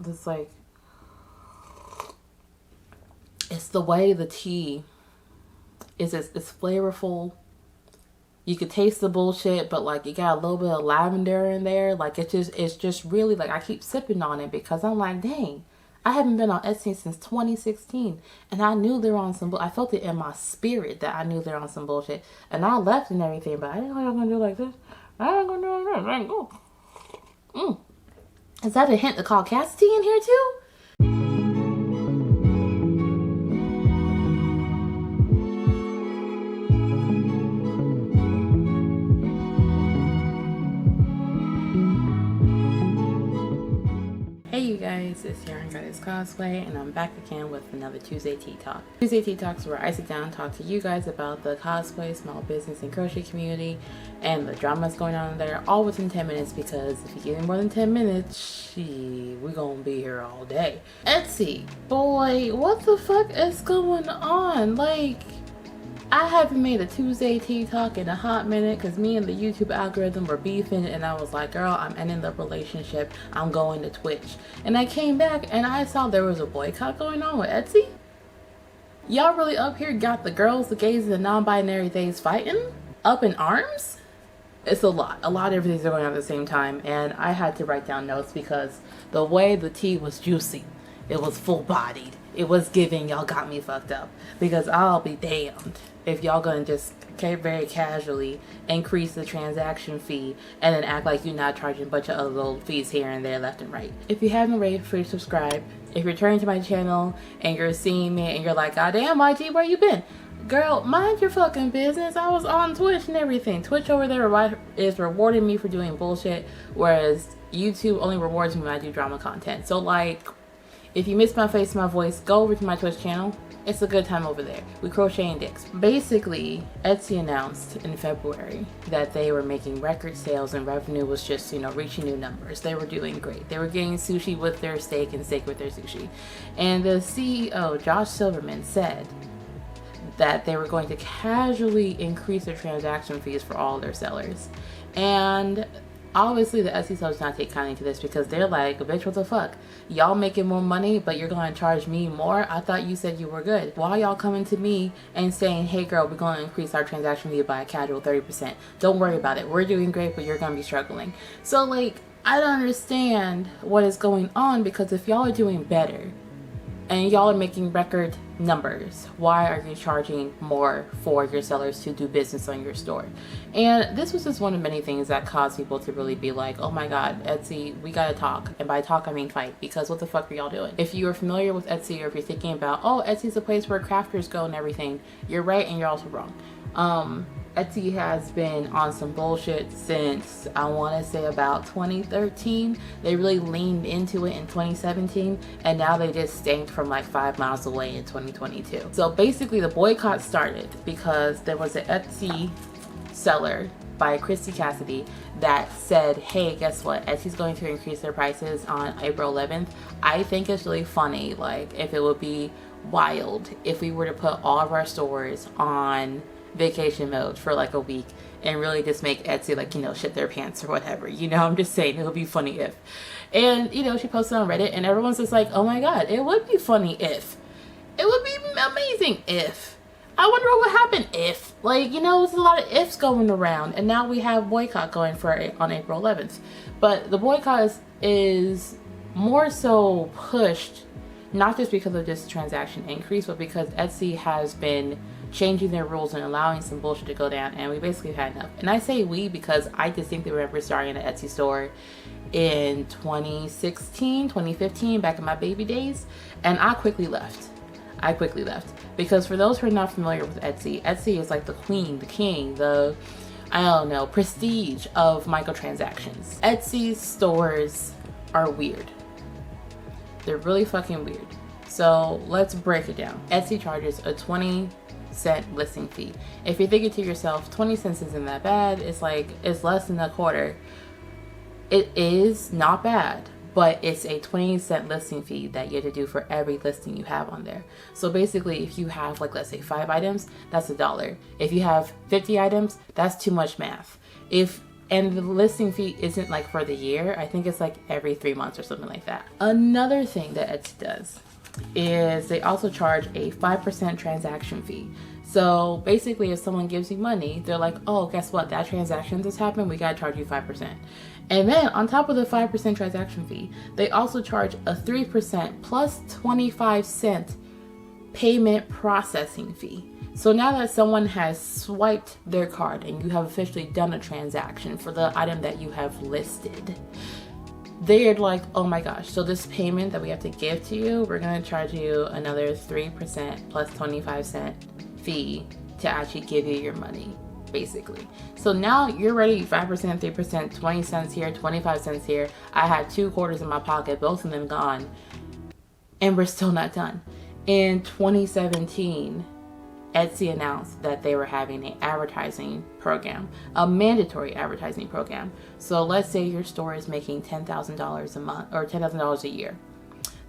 It's like, it's the way the tea is. It's flavorful. You could taste the bullshit, but like it got a little bit of lavender in there. Like it's just really like, I keep sipping on it because I'm like, dang, I haven't been on Etsy since 2016, and I knew they were on some. I felt it in my spirit that I knew they were on some bullshit, and I left and everything. But I didn't know I was gonna do like this. I ain't gonna do like this. Is that a hint to call Cass tea in here too? Hey you guys, it's Yarn Goddess Cosplay, and I'm back again with another Tuesday Tea Talk. Tuesday Tea Talks where I sit down and talk to you guys about the cosplay, small business, and crochet community and the dramas going on there, all within 10 minutes, because if you give me more than 10 minutes, we're gonna be here all day. Etsy, boy, what the fuck is going on? Like, I haven't made a Tuesday Tea Talk in a hot minute because me and the YouTube algorithm were beefing, and I was like, girl, I'm ending the relationship. I'm going to Twitch. And I came back and I saw there was a boycott going on with Etsy. Y'all really up here got the girls, the gays, and the non-binary days fighting? Up in arms? It's a lot. A lot of everything's going on at the same time, and I had to write down notes because the way the tea was juicy, it was full-bodied. It was giving y'all got me fucked up, because I'll be damned if y'all gonna just very casually increase the transaction fee and then act like you're not charging a bunch of other little fees here and there, left and right. If you haven't already, feel free to subscribe. If you're returning to my channel and you're seeing me and you're like, God damn, YG, where you been? Girl, mind your fucking business. I was on Twitch and everything. Twitch over there is rewarding me for doing bullshit, whereas YouTube only rewards me when I do drama content. So like, if you miss my face, my voice, go over to my Twitch channel. It's a good time over there. We crocheting dicks. Basically, Etsy announced in February that they were making record sales and revenue was just, reaching new numbers. They were doing great. They were getting sushi with their steak and steak with their sushi. And the CEO, Josh Silverman, said that they were going to casually increase their transaction fees for all their sellers. And obviously the Etsy sellers not take kindly to this, because they're like, bitch, what the fuck? Y'all making more money, but you're going to charge me more? I thought you said you were good. Why y'all coming to me and saying, hey girl, we're going to increase our transaction fee by a casual 30%. Don't worry about it. We're doing great, but you're going to be struggling. So like, I don't understand what is going on, because if y'all are doing better and y'all are making record numbers, why are you charging more for your sellers to do business on your store? And this was just one of many things that caused people to really be like, oh my god, Etsy, we gotta talk. And by talk I mean fight, because what the fuck are y'all doing? If you are familiar with Etsy, or if you're thinking about, oh, Etsy's a place where crafters go and everything, you're right and you're also wrong. Etsy has been on some bullshit since, I want to say, about 2013. They really leaned into it in 2017, and now they just stanked from like 5 miles away in 2022. So basically the boycott started because there was an Etsy seller by Christy Cassidy that said, hey, guess what? Etsy's going to increase their prices on April 11th. I think it's really funny, like, if it would be wild if we were to put all of our stores on vacation mode for like a week and really just make Etsy like, shit their pants or whatever. I'm just saying, it would be funny if. And she posted on Reddit and everyone's just like, oh my god, it would be funny if. It would be amazing if. I wonder what would happen if. Like, there's a lot of ifs going around, and now we have boycott going on April 11th. But the boycott is more so pushed not just because of this transaction increase, but because Etsy has been changing their rules and allowing some bullshit to go down, and we basically had enough. And I say we because I distinctly remember starting an Etsy store in 2016, 2015, back in my baby days, and I quickly left. Because for those who are not familiar with Etsy, Etsy is like the queen, the king, the, I don't know, prestige of microtransactions. Etsy stores are weird. They're really fucking weird. So let's break it down. Etsy charges a 20-cent listing fee. If you're thinking to yourself, 20 cents isn't that bad, it's like, it's less than a quarter. It is not bad, but it's a 20-cent listing fee that you have to do for every listing you have on there. So basically, if you have, like, let's say 5 items, that's $1. If you have 50 items, that's too much math. If And the listing fee isn't like for the year. I think it's like every 3 months or something like that. Another thing that Etsy does is they also charge a 5% transaction fee. So basically, if someone gives you money, they're like, oh, guess what? That transaction just happened. We got to charge you 5%. And then on top of the 5% transaction fee, they also charge a 3% plus 25-cent payment processing fee. So now that someone has swiped their card and you have officially done a transaction for the item that you have listed, they're like, oh my gosh, so this payment that we have to give to you, we're going to charge you another 3% plus 25-cent fee to actually give you your money, basically. So now you're ready, 5%, 3%, 20 cents here, 25 cents here. I had 2 quarters in my pocket, both of them gone, and we're still not done. In 2017, Etsy announced that they were having an advertising program, a mandatory advertising program. So let's say your store is making $10,000 a month or $10,000 a year.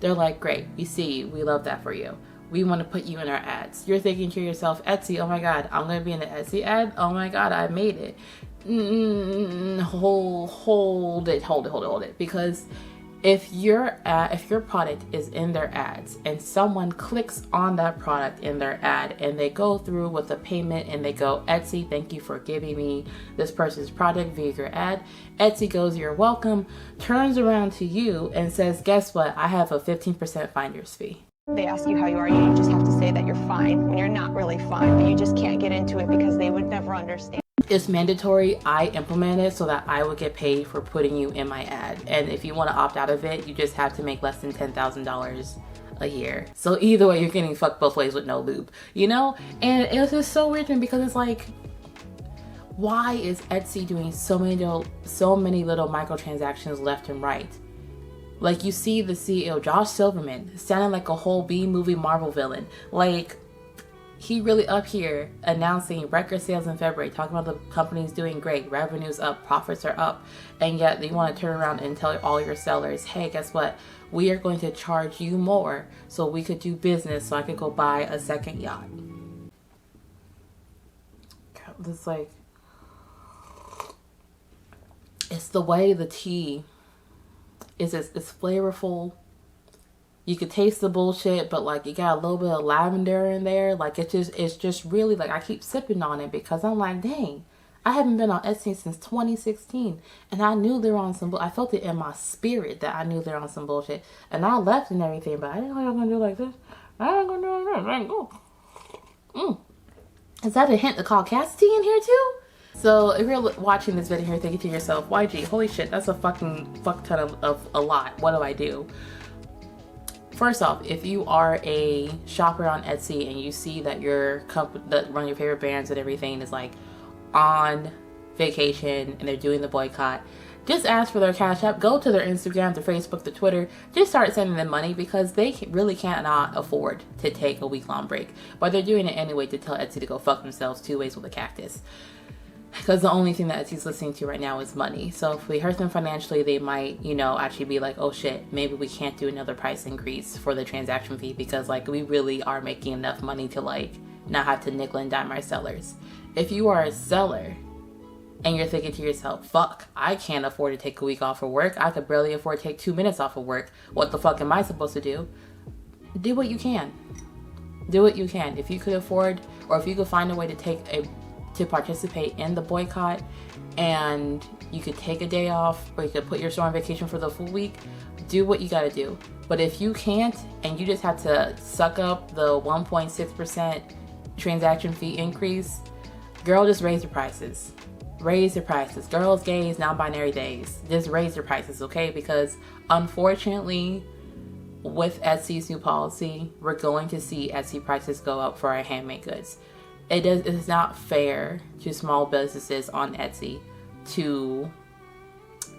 They're like, great, we see you, we love that for you. We want to put you in our ads. You're thinking to yourself, Etsy, oh my God, I'm going to be in the Etsy ad? Oh my God, I made it. Hold it. Because if your product is in their ads and someone clicks on that product in their ad and they go through with the payment and they go, Etsy, thank you for giving me this person's product via your ad. Etsy goes, you're welcome, turns around to you and says, guess what? I have a 15% finder's fee. They ask you how you are, you just have to say that you're fine when you're not really fine, but you just can't get into it because they would never understand. It's mandatory. I implemented so that I would get paid for putting you in my ad. And if you want to opt out of it, you just have to make less than $10,000 a year. So either way, you're getting fucked both ways with no lube, you know? And it was just so weird to me because it's like, why is Etsy doing so many little microtransactions left and right? Like, you see the CEO, Josh Silverman, sounding like a whole B-movie Marvel villain. Like, he really up here announcing record sales in February, talking about the company's doing great, revenue's up, profits are up, and yet they want to turn around and tell all your sellers, hey, guess what? We are going to charge you more so we could do business, so I could go buy a second yacht. It's like, it's the way the tea is. It's flavorful. You could taste the bullshit, but like you got a little bit of lavender in there. Like it's just really like, I keep sipping on it because I'm like, dang, I haven't been on Etsy since 2016, and I knew they were on some. I felt it in my spirit that I knew they were on some bullshit, and I left and everything. But I didn't know I was gonna do like this. I ain't gonna do like this. I ain't go. Is that a hint to call Cassidy in here too? So if you're watching this video here thinking to yourself, YG, holy shit, that's a fuck ton of a lot. What do I do? First off, if you are a shopper on Etsy and you see that your company, that one of your favorite brands and everything is like on vacation and they're doing the boycott, just ask for their Cash App, go to their Instagram, their Facebook, their Twitter, just start sending them money because they really cannot afford to take a week-long break. But they're doing it anyway to tell Etsy to go fuck themselves 2 ways with a cactus. Because the only thing that Etsy's listening to right now is money. So if we hurt them financially, they might, you know, actually be like, oh shit, maybe we can't do another price increase for the transaction fee because like we really are making enough money to like not have to nickel and dime our sellers. If you are a seller and you're thinking to yourself, fuck, I can't afford to take a week off of work. I could barely afford to take 2 minutes off of work. What the fuck am I supposed to do? Do what you can. Do what you can. If you could afford, or if you could find a way to participate in the boycott and you could take a day off, or you could put your store on vacation for the full week, do what you gotta do. But if you can't and you just have to suck up the 1.6% transaction fee increase, girl, just raise your prices. Raise your prices. Girls, gays, non-binary days, just raise your prices, okay? Because unfortunately, with Etsy's new policy, we're going to see Etsy prices go up for our handmade goods. It's not fair to small businesses on Etsy to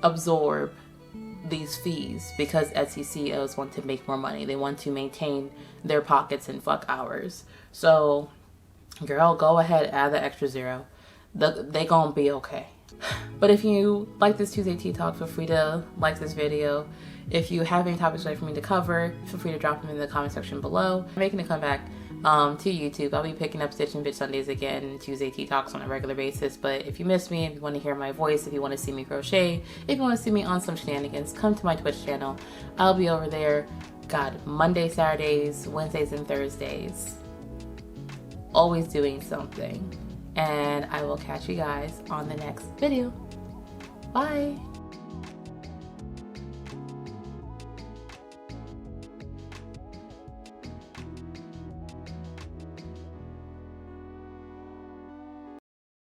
absorb these fees because Etsy CEOs want to make more money. They want to maintain their pockets and fuck ours. So, girl, go ahead, add the extra zero. They gonna be okay. But if you like this Tuesday Tea Talk, feel free to like this video. If you have any topics you'd like for me to cover, feel free to drop them in the comment section below. I'm making a comeback to YouTube. I'll be picking up Stitch and Bitch Sundays again, Tuesday Tea Talks on a regular basis. But if you miss me, if you want to hear my voice, if you want to see me crochet, if you want to see me on some shenanigans, come to my Twitch channel. I'll be over there, God, Monday, Saturdays, Wednesdays, and Thursdays. Always doing something. And I will catch you guys on the next video. Bye!